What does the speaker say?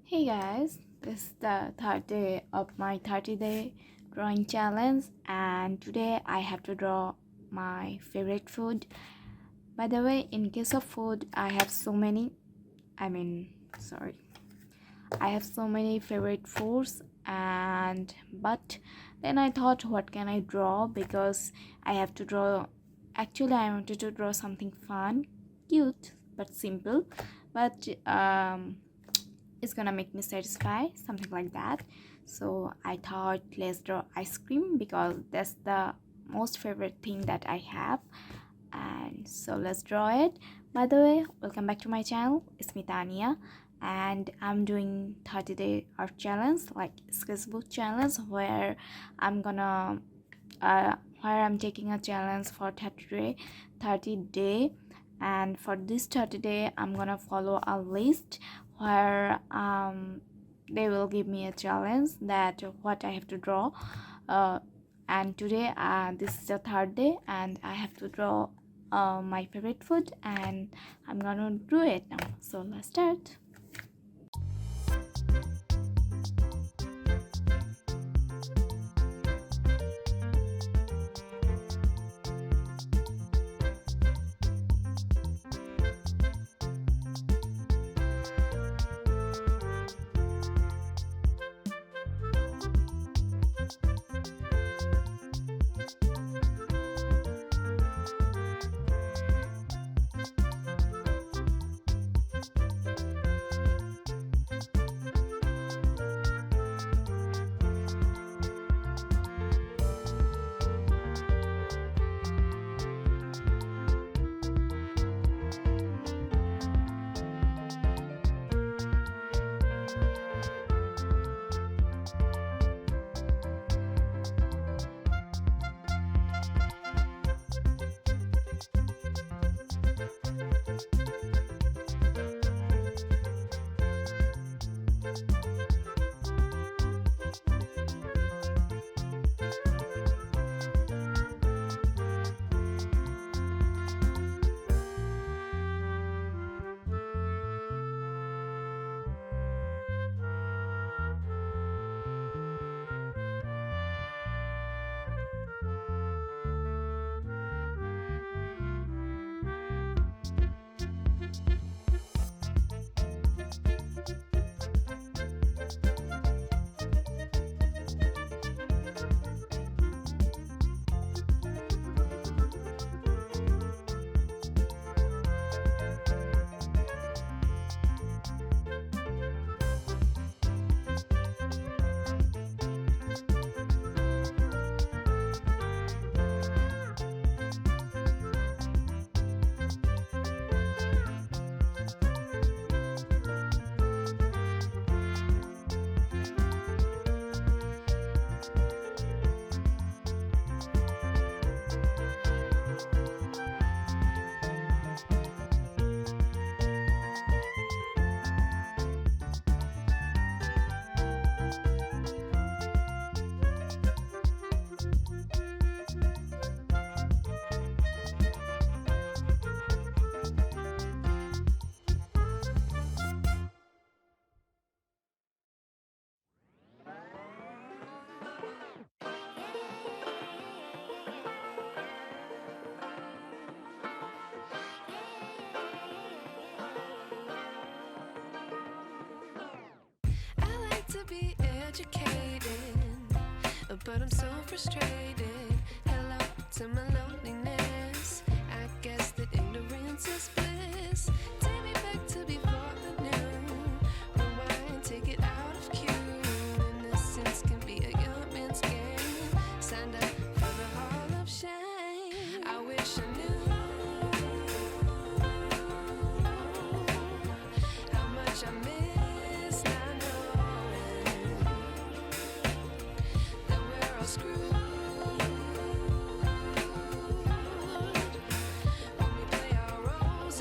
Hey guys, this is the third day of my 30-day drawing challenge, and today I have to draw my favorite food. By the way, in case of food, I have so many, I mean, sorry, I have so many favorite foods, and but then I thought, what can I draw? Because I have to draw, actually, I wanted to draw something fun, cute, but simple, but it's gonna make me satisfy, something like that. So I thought, let's draw ice cream because that's the most favorite thing that I have. And so let's draw it. By the way, welcome back to my channel. It's me, Tania, and I'm doing 30-day art challenge, like sketchbook challenge, where I'm gonna where I'm taking a challenge for 30 day, and for this 30 day I'm gonna follow a list where they will give me a challenge that what I have to draw, uh, and today this is the third day and I have to draw my favorite food, and I'm gonna do it now. So let's start. I like to be educated, but I'm so frustrated. Hello to my loneliness. I guess that ignorance is bliss. Take me back to before the new. Rewind, take it out of cue. Innocence can be a young man's game. Signed up for the hall of shame. I wish I knew how much I miss not knowing that we're all screwed. When we play our roles